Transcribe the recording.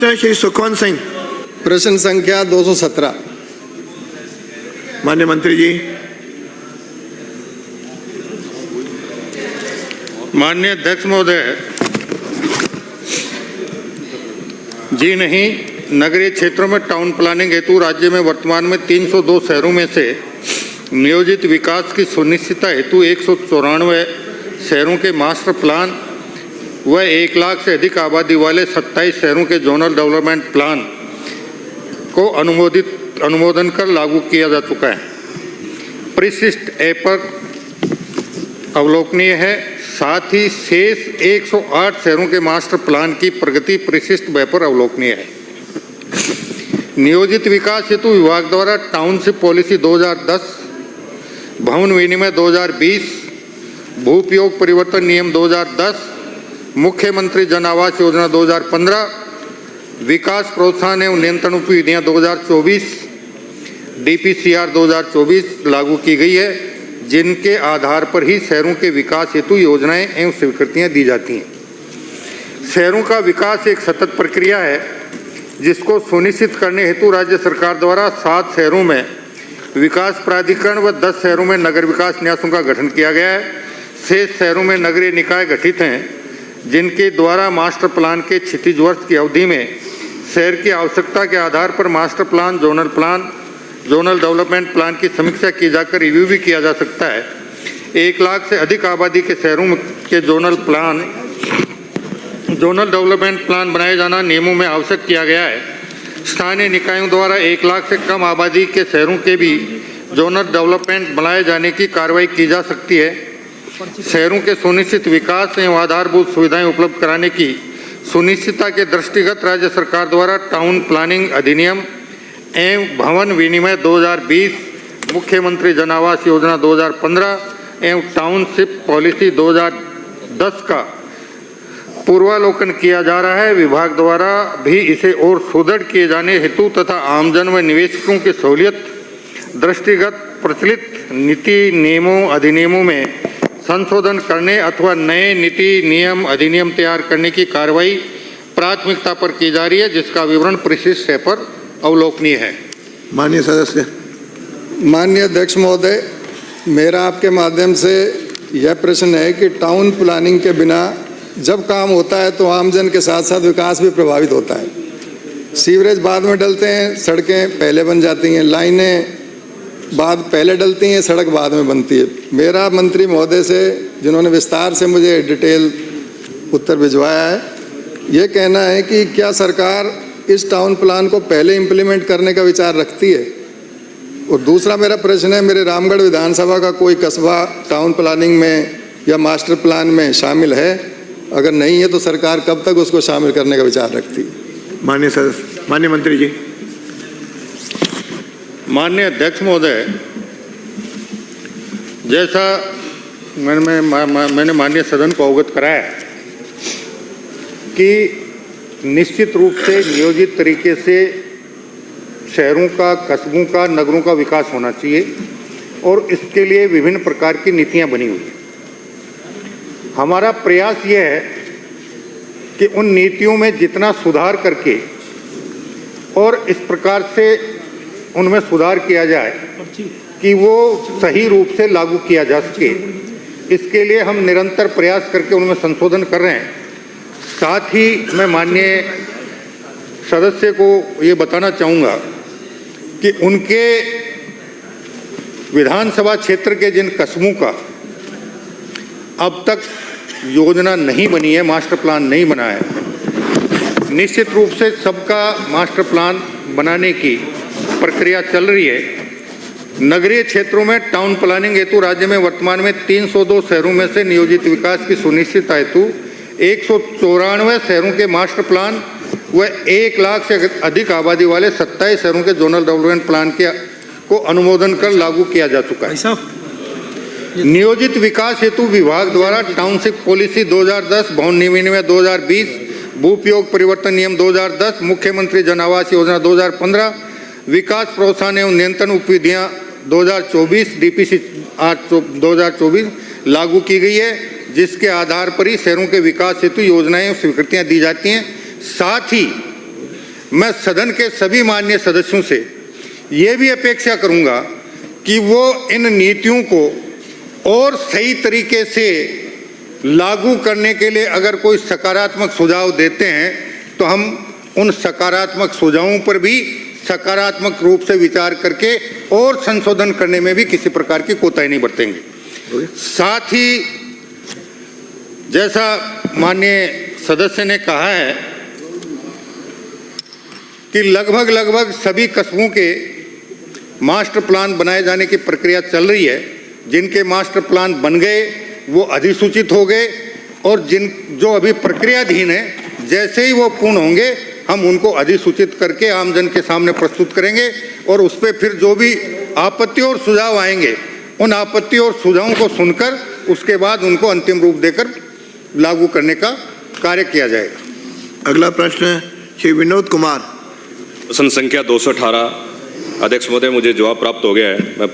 श्री सुखवंत सिंह। प्रश्न संख्या 217। माननीय मंत्री जी। माननीय अध्यक्ष महोदय जी, नहीं, नगरीय क्षेत्रों में टाउन प्लानिंग हेतु राज्य में वर्तमान में 302 शहरों में से नियोजित विकास की सुनिश्चितता हेतु 194 शहरों के मास्टर प्लान व 1 लाख से अधिक आबादी वाले 27 शहरों के जोनल डेवलपमेंट प्लान को अनुमोदन कर लागू किया जा चुका है। परिशिष्ट ए पर अवलोकनीय है। साथ ही शेष 108 शहरों के मास्टर प्लान की प्रगति परिशिष्ट ब पर अवलोकनीय है। नियोजित विकास हेतु विभाग द्वारा टाउनशिप पॉलिसी 2010, भवन विनिमय 2020, भू उपयोग परिवर्तन नियम 2010, मुख्यमंत्री जन आवास योजना 2015, विकास प्रोत्साहन एवं नियंत्रण उपविधियां 2024, DPCR 2024 लागू की गई है, जिनके आधार पर ही शहरों के विकास हेतु योजनाएं एवं स्वीकृतियां दी जाती हैं। शहरों का विकास एक सतत प्रक्रिया है, जिसको सुनिश्चित करने हेतु राज्य सरकार द्वारा 7 शहरों में विकास प्राधिकरण व 10 शहरों में नगर विकास न्यासों का गठन किया गया है। शेष शहरों में नगरीय निकाय गठित हैं, जिनके द्वारा मास्टर प्लान के क्षितिज वर्ष की अवधि में शहर की आवश्यकता के आधार पर master plan, zonal development plan की समीक्षा की जाकर रिव्यू भी किया जा सकता है। 1 लाख से अधिक आबादी के शहरों के जोनल डेवलपमेंट प्लान बनाए जाना नियमों में आवश्यक किया गया है। स्थानीय निकायों द्वारा 1 लाख से कम आबादी के शहरों के भी जोनल डेवलपमेंट बनाए जाने की कार्रवाई की जा सकती है। शहरों के सुनिश्चित विकास एवं आधारभूत सुविधाएं उपलब्ध कराने की सुनिश्चितता के दृष्टिगत राज्य सरकार द्वारा टाउन प्लानिंग अधिनियम एवं भवन विनिमय 2020, मुख्यमंत्री जन आवास योजना 2015 एवं टाउनशिप पॉलिसी 2010 का पूर्वालोकन किया जा रहा है। विभाग द्वारा भी इसे और सुदृढ़ किए जाने हेतु तथा आमजन व निवेशकों की सहूलियत दृष्टिगत प्रचलित नीति नियमों अधिनियमों में संशोधन करने अथवा नए नीति नियम अधिनियम तैयार करने की कार्रवाई प्राथमिकता पर की जा रही है, जिसका विवरण परिशिष्ट है पर अवलोकनीय है। माननीय सदस्य। माननीय अध्यक्ष महोदय, मेरा आपके माध्यम से यह प्रश्न है कि टाउन प्लानिंग के बिना जब काम होता है तो आमजन के साथ साथ विकास भी प्रभावित होता है। सीवरेज बाद में डलते हैं, सड़कें पहले बन जाती हैं, लाइनें पहले डलती हैं, सड़क बाद में बनती है। मेरा मंत्री महोदय से, जिन्होंने विस्तार से मुझे डिटेल उत्तर भिजवाया है, ये कहना है कि क्या सरकार इस टाउन प्लान को पहले इम्प्लीमेंट करने का विचार रखती है। और दूसरा मेरा प्रश्न है, मेरे रामगढ़ विधानसभा का कोई कस्बा टाउन प्लानिंग में या मास्टर प्लान में शामिल है? अगर नहीं है तो सरकार कब तक उसको शामिल करने का विचार रखती है? माननीय सदस्य। माननीय मंत्री जी। माननीय अध्यक्ष महोदय, जैसा मैंने माननीय सदन को अवगत कराया कि निश्चित रूप से नियोजित तरीके से शहरों का, कस्बों का, नगरों का विकास होना चाहिए और इसके लिए विभिन्न प्रकार की नीतियां बनी हुई हैं। हमारा प्रयास ये है कि उन नीतियों में जितना सुधार करके और इस प्रकार से उनमें सुधार किया जाए कि वो सही रूप से लागू किया जा सके, इसके लिए हम निरंतर प्रयास करके उनमें संशोधन कर रहे हैं। साथ ही मैं माननीय सदस्य को ये बताना चाहूँगा कि उनके विधानसभा क्षेत्र के जिन कस्बों का अब तक योजना नहीं बनी है, मास्टर प्लान नहीं बना है, निश्चित रूप से सबका मास्टर प्लान बनाने की प्रक्रिया चल रही है। नगरीय क्षेत्रों में टाउन प्लानिंग हेतु राज्य में वर्तमान में 302 शहरों में से नियोजित विकास की सुनिश्चितता हेतु 194 शहरों के मास्टर प्लान व 1 लाख से अधिक आबादी वाले 27 शहरों के जोनल डेवलपमेंट प्लान को अनुमोदन कर लागू किया जा चुका है। नियोजित विकास हेतु विभाग द्वारा टाउनशिप पॉलिसी 2010, भवन विनिमय 2020, भू उपयोग परिवर्तन नियम 2010, मुख्यमंत्री जन आवास योजना 2015, विकास प्रोत्साहन एवं नियंत्रण उपविधियां 2024, DPCR 2024 लागू की गई है, जिसके आधार पर ही शहरों के विकास हेतु योजनाएं स्वीकृतियां दी जाती हैं। साथ ही मैं सदन के सभी माननीय सदस्यों से ये भी अपेक्षा करूंगा कि वो इन नीतियों को और सही तरीके से लागू करने के लिए अगर कोई सकारात्मक सुझाव देते हैं तो हम उन सकारात्मक सुझावों पर भी सकारात्मक रूप से विचार करके और संशोधन करने में भी किसी प्रकार की कोताही नहीं बरतेंगे। साथ ही जैसा माननीय सदस्य ने कहा है कि लगभग सभी कस्बों के मास्टर प्लान बनाए जाने की प्रक्रिया चल रही है। जिनके मास्टर प्लान बन गए वो अधिसूचित हो गए और जो अभी प्रक्रियाधीन है, जैसे ही वो पूर्ण होंगे हम उनको अधिसूचित करके आमजन के सामने प्रस्तुत करेंगे और उस पर फिर जो भी आपत्ति और सुझाव आएंगे उन आपत्ति और सुझावों को सुनकर उसके बाद उनको अंतिम रूप देकर लागू करने का कार्य किया जाएगा। अगला प्रश्न श्री विनोद कुमार। प्रश्न संख्या 218 अध्यक्ष महोदय, मुझे जवाब प्राप्त हो गया है। मैं